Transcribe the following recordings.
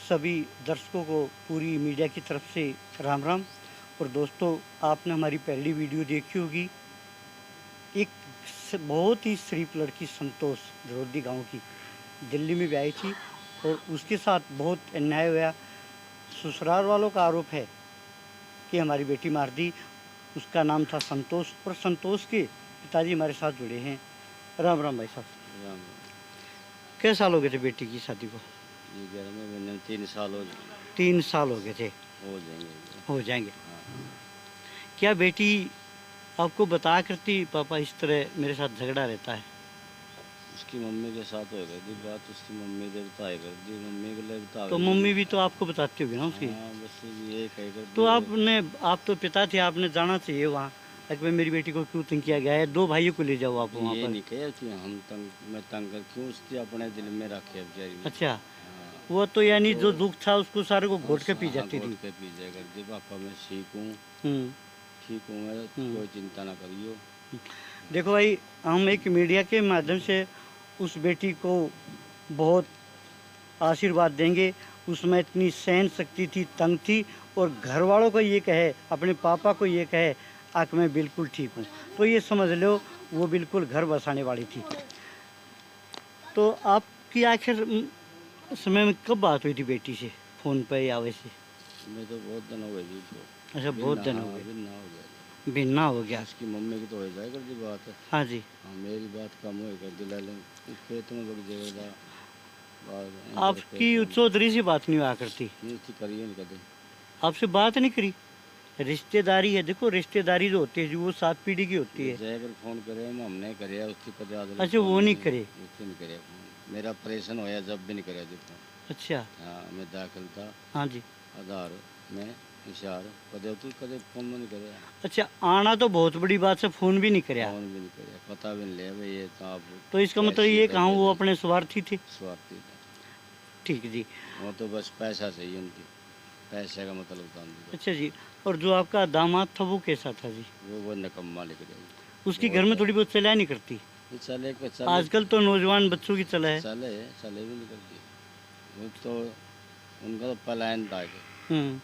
सभी दर्शकों को पूरी मीडिया की तरफ से राम राम। और दोस्तों, आपने हमारी पहली वीडियो देखी होगी, एक बहुत ही शरीफ लड़की संतोष धरोदी गांव की दिल्ली में भी आई थी और उसके साथ बहुत अन्याय हुआ। ससुराल वालों का आरोप है कि हमारी बेटी मार दी। उसका नाम था संतोष और संतोष के पिताजी हमारे साथ जुड़े हैं। राम राम भाई साहब। राम। कैसे साल हो गए थे बेटी की शादी को? ये घर में मैंने 3 साल हो जाएंगे। 3 साल हो गए थे। हो जाएंगे। हाँ। क्या बेटी आपको बताया करती पापा इस तरह मेरे साथ झगड़ा रहता है? उसकी मम्मी के साथ हो गई थी बात, उसकी मम्मी ने बताया कर दी, मम्मी के लिए बता। तो मम्मी भी तो आपको बताती होगी ना उसकी? हाँ, बस ये कह कर तो आप तो पिता थे, आपने जाना चाहिए वहाँ कि भाई मेरी बेटी को क्यों तंग किया गया है, 2 भाइयों को ले जाओ आप वहाँ ये पर। नहीं कहे थी हम मैं तंग कर क्यों उसकी अपने दिल में रखे बेचारी। अच्छा, हाँ, वो तो यानी जो दुख था उसको सारे को घोट के पी जाती थी। घोट के पी जाया करती, पापा मैं ठीक हूँ मैं, कोई चिंता ना करियो। देखो भाई, हम एक मीडिया के माध्यम से उस बेटी को बहुत आशीर्वाद देंगे। उसमें इतनी सहन शक्ति थी, तंग थी, और घर वालों को ये कहे, अपने पापा को ये कहे कि मैं बिल्कुल ठीक हूँ, तो ये समझ लो वो बिल्कुल घर बसाने वाली थी। तो आपकी आखिर समय में कब बात हुई थी बेटी से, फ़ोन पे या वैसे? मैं तो बहुत दिन हो गए जी को। अच्छा, बहुत दिन हो गए। भिन्ना हो गया। भिन्ना हो गया। उसकी मम्मी की तो हो जाए कर दी बात है। हाँ जी। हाँ, मेरी बात कम हो कर दी, ले लें खेत में लग जाएगा। आपकी चौधरी से बात नहीं हुआ करती? करिए नहीं कदे। आपसे बात नहीं करी? रिश्तेदारी है, देखो रिश्तेदारी जो होती है वो 7 पीढ़ी की होती है। जयकर फोन करे हमने करे उसकी कदे आदमी। अच्छा, वो नहीं करे? नहीं करे फोन। मेरा ऑपरेशन होया जब भी नहीं करे जी फोन। अच्छा। हाँ, मैं दाखिल था। हाँ जी। आधार में इशार कदे तू कदे फोन में नहीं करे। अच्छा, आना तो बहुत बड़ी बात है, फोन भी नहीं करे? फोन भी नहीं करे, पता भी नहीं लिया भाई ये तो आप। तो इसका मतलब ये कहाँ वो अपने स्वार्थी थे? स्वार्थी थे। ठीक जी। वो तो बस पैसा चाहिए उनकी, पैसे का मतलब था उनकी। अच्छा जी। और जो आपका दामाद था वो कैसा था जी? वो निकम्मा लिख रहे। उसकी घर में थोड़ी बहुत चला नहीं करती? चले आजकल तो नौजवान बच्चों की चला है। चले भी नहीं करती। वो तो उनका तो पलायन था कि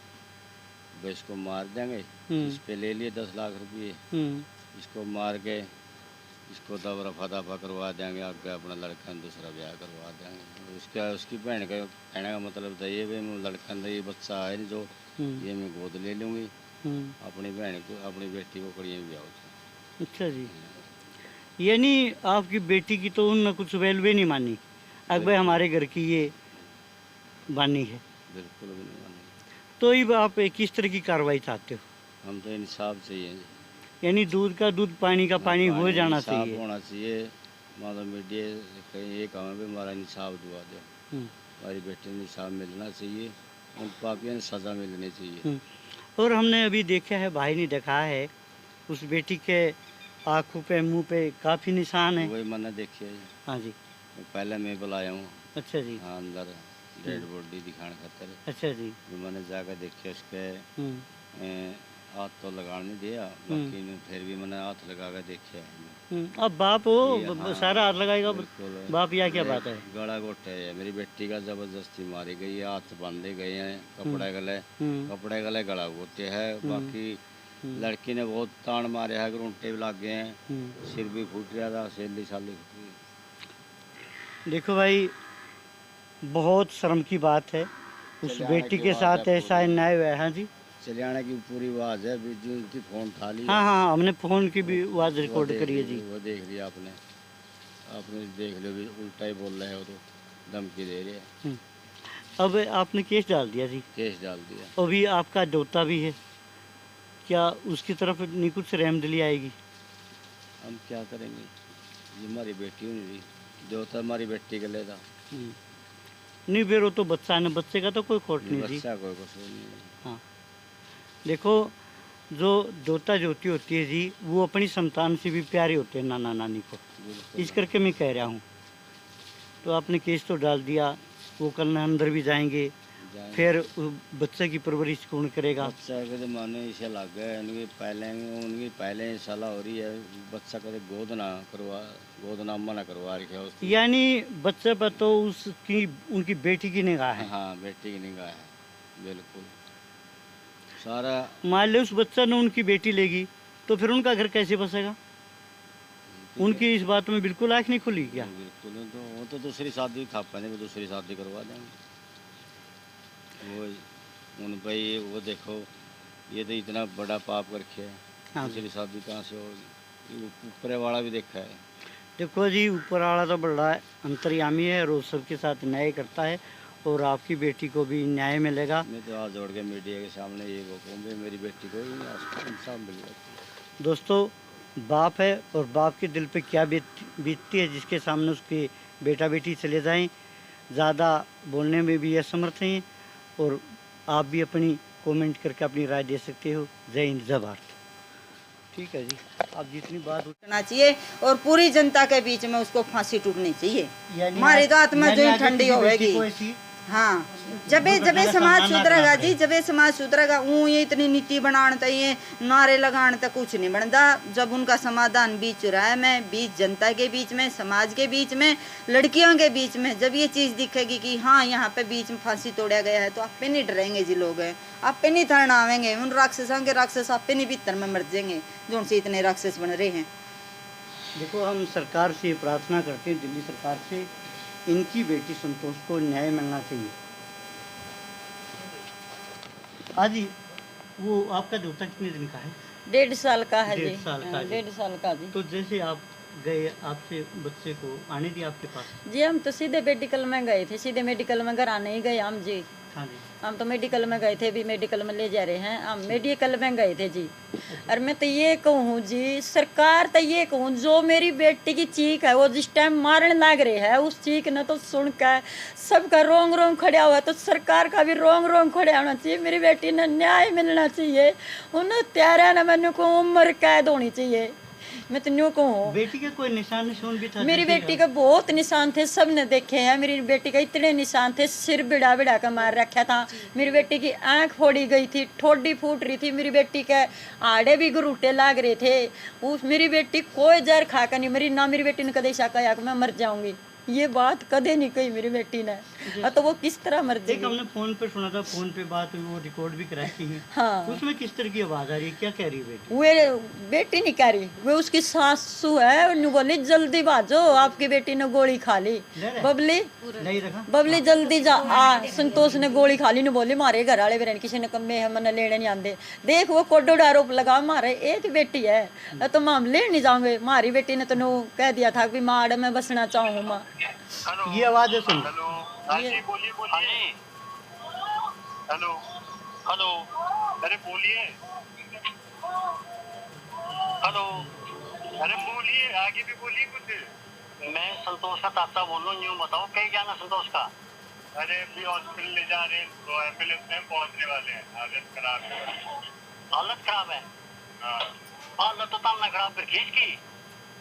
वो इसको मार देंगे, इस पे ले लिए 10 लाख रुपये, इसको मार के इसको दफा दफा करवा देंगे, आगे अपना लड़का दूसरा ब्याह करवा देंगे। उसकी बहन का कहने का मतलब था ये मैं लड़का ये बच्चा है नहीं जो ये मैं गोद ले लूँगी, अपनी बहन को अपनी बेटी को कड़िए में ब्याह। अच्छा जी। यानी आपकी बेटी की तो उनने कुछ वैल्यू नहीं मानी, अब भाई हमारे घर की ये बानी है? बिल्कुल भी नहीं मानी। तो ये आप किस तरह की कार्रवाई चाहते हो? हम तो इंसाफ चाहिए, यानी दूध का दूध, पानी का पानी हो जाना चाहिए। होना चाहिए। मतलब मीडिया कहीं ये काम है हमारा इंसाफ दुआ दो, हमारी बेटी ने इंसाफ मिलना चाहिए, उन पापियों ने सज़ा मिलनी चाहिए। और हमने अभी देखा है, भाई ने देखा है, उस बेटी के आँखों पे मुंह पे काफ़ी निशान है। वही मैंने देखे। हाँ जी। पहले मैं बुलाया हूँ। अच्छा जी। हाँ, अंदर डेड बॉडी दिखाने खातर। अच्छा जी। मैंने जाकर देखे उसके हाथ तो लगा नहीं दिया, बाकी फिर भी मैंने हाथ लगा कर देखे। अब बाप हो सारा हाथ लगाएगा बाप, या क्या बात है? गला घोटे है, मेरी बेटी का जबरदस्ती मारी गई है, हाथ बांधे गए हैं, कपड़े गले गला घोटे है। बाकी लड़की ने बहुत तान मारे है, घूंटे भी लग गए हैं, सिर भी फूट गया था, सैली साली फूट गई। देखो भाई, बहुत शर्म की बात है, उस बेटी के साथ ऐसा अन्याय हुआ है। हाँ जी। चलियाना की पूरी आवाज़ है, उनकी फ़ोन उठा ली। हाँ, हमने फ़ोन की भी आवाज़ रिकॉर्ड करी है जी। वो देख लिया आपने देख लो भी, उल्टा ही बोल रहे हो, तो धमकी दे रहे हैं। अब आपने केस डाल दिया जी? केस डाल दिया। अभी आपका दोता भी है, क्या उसकी तरफ नहीं कुछ रहमदिली आएगी? हम क्या करेंगे, ये हमारी बेटी नहीं, दोता हमारी बेटी के लिए था। नहीं, फिर वो तो बच्चा है, बच्चे का तो कोई खोट नहीं जी। बच्चा कोई कसूर नहीं है। हाँ, देखो, जो दोता जोती होती है जी, वो अपनी संतान से भी प्यारे होते हैं नाना नानी को, इस करके मैं कह रहा हूँ। तो आपने केस तो डाल दिया, वो कल अंदर भी जाएंगे, फिर बच्चे की परवरिश कौन करेगा? बच्चा के ज़माने इसे लग गए, उनकी पहले सलाह हो रही है, बच्चा कभी गोद ना करवा गोदनामा ना करवा रखा है उसकी। यानी बच्चे पर तो उसकी उनकी बेटी की निगाह है। हाँ, बेटी की निगाह है, बिल्कुल सारा। मान लो उस बच्चा ने उनकी बेटी लेगी तो फिर उनका घर कैसे बसेगा? उनकी इस बात में बिल्कुल आँख नहीं खुली क्या? बिल्कुल, तो वो तो दूसरी शादी था, पहले वो दूसरी शादी करवा देंगे। वो उन भाई वो देखो, ये तो इतना बड़ा पाप करके है, हाँ दूसरी शादी कहाँ से होगी? ये ऊपर वाला भी देखा है। देखो जी, ऊपर वाला तो बड़ा अंतर्यामी है और वो सबके साथ न्याय करता है और आपकी बेटी को भी न्याय मिलेगा। मैं तो हाथ जोड़ के मीडिया के सामने ये वो कहूँगी, मेरी बेटी को इंसाफ मिल जाती दोस्तों, बाप है और बाप के दिल पे क्या बीतती है जिसके सामने उसके बेटा बेटी चले जाएं। ज़्यादा बोलने में भी असमर्थ हैं और आप भी अपनी कमेंट करके अपनी राय दे सकते हो। जय हिंद, जय भारत। ठीक है जी, आप जितनी बात होना चाहिए और पूरी जनता के बीच में उसको फांसी टूटनी चाहिए। यानी हमारी तो आत्मा जो ही ठंडी होगी। होगी। हाँ, जबे समाज सुधरेगा जी, जबे समाज सुधरेगा। ये इतनी नीति बनाने चाहिए, नारे लगाने तक कुछ नहीं बनता। जब उनका समाधान बीच राय में, बीच जनता के बीच में, समाज के बीच में, लड़कियों के बीच में, जब ये चीज दिखेगी कि हाँ यहाँ पे बीच में फांसी तोड़ा गया है, तो आप पे नहीं डरेंगे जी लोग, आप पे नहीं थरना आवेंगे। उन राक्षसों के राक्षस आप पे नहीं भीतर में मर जाएंगे जो उनसे इतने राक्षस बन रहे हैं। देखो, हम सरकार से प्रार्थना करते हैं, दिल्ली सरकार से, इनकी बेटी संतोष को न्याय मिलना चाहिए। आज वो आपका देवता कितने दिन का है? 1.5 साल का है जी। 1.5 साल का जी। 1.5 साल का जी। तो जैसे आप गए, आपसे बच्चे को आने दिया आपके पास? जी हम तो सीधे मेडिकल में गए थे, सीधे मेडिकल में घर आने ही गए हम जी। हाँ जी। हम तो मेडिकल में गए थे, भी मेडिकल में ले जा रहे हैं। हम मेडिकल में गए थे जी। और मैं तो ये कहूँ जी, सरकार तो ये कहूँ, जो मेरी बेटी की चीख है वो जिस टाइम मारने लग रहे है, उस चीख ने तो सुन कर सबका रोंग रोंग खड़ा हुआ है। तो सरकार का भी रोंग रोंग खड़ा होना चाहिए। मेरी बेटी ने न्याय मिलना चाहिए। उन्हें त्यारा ने मैंने को उम्र कैद होनी चाहिए। मैं तो न्यू कहूँ, बेटी के कोई निशान भी था? मेरी बेटी का बहुत निशान थे, सबने देखे हैं। मेरी बेटी का इतने निशान थे, सिर बिड़ा बिड़ा कर मार रखा था। मेरी बेटी की आंख फोड़ी गई थी, ठोडी फूट रही थी। मेरी बेटी के आड़े भी गुरूटे लाग रहे थे। उस मेरी बेटी कोई जहर खा कर नहीं मरी ना। मेरी बेटी ने कदे ऐसा कहा कि मैं मर जाऊंगी, ये बात कदे नहीं कही मेरी बेटी ने। तो वो किस तरह मर जाएगी? हमने फोन पे सुना था, फोन पे बात हुई, वो रिकॉर्ड भी कराई है। हाँ, उसमें किस तरह की आवाज आ रही है? क्या कह रही है बेटी? वो बेटी नहीं कह रही, वो उसकी सासू है। उन्होंने बोली जल्दी भाजो, आपकी बेटी ने गोली खा ली। बबली नहीं रखा, बबली जल्दी जा आ। संतोष ने गोली खा ली। ने बोली मारे घर वाले बहन किसी ने कमे हमने लेने नहीं आते। देख वो कोडो आरोप लगा, मारे एक बेटी है तो हम ले नहीं जाओगे। हमारी बेटी ने तो कह दिया था कि माड़ में बसना चाहूँ माँ। ये आवाज है, सुन। हेलो, हाँ जी, बोलिए बोलिए। हेलो हेलो, अरे बोलिए। हेलो, अरे बोलिए, आगे भी बोलिए कुछ। मैं संतोष का ताता बोल रहा हूँ, यूँ बताओ क्या जाना संतोष का? अरे अभी हॉस्पिटल ले जा रहे हैं, तो एम्बुलेंस में पहुँचने वाले हैं। हालत खराब है। हालत खराब है? हाँ। हालत तो तब ना खराब, फिर खींच की।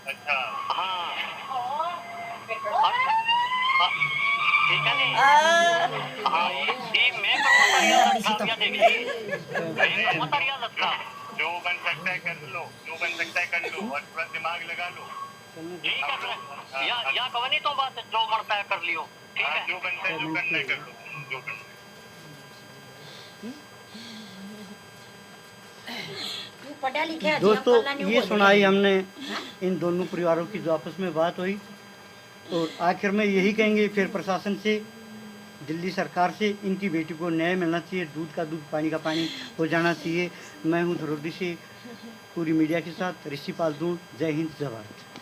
अच्छा हाँ, ठीक है नहीं? हाँ, ये मैं देख ली, जो बन सकता है कर लो, जो बन सकता है कर लो और थोड़ा दिमाग लगा लो। ठीक है, या कवनी तो बात जो मरता है कर लियो। ठीक है, जो बनता है जो करना है कर लो, जो करना है। दोस्तों, ये सुनाई हमने इन दोनों परिवारों की जो आपस में बात हुई। और आखिर में यही कहेंगे फिर प्रशासन से, दिल्ली सरकार से, इनकी बेटी को न्याय मिलना चाहिए, दूध का दूध पानी का पानी हो जाना चाहिए। मैं हूं धरोडी से पूरी मीडिया के साथ ऋषि पाल दूँ। जय हिंद, जय भारत।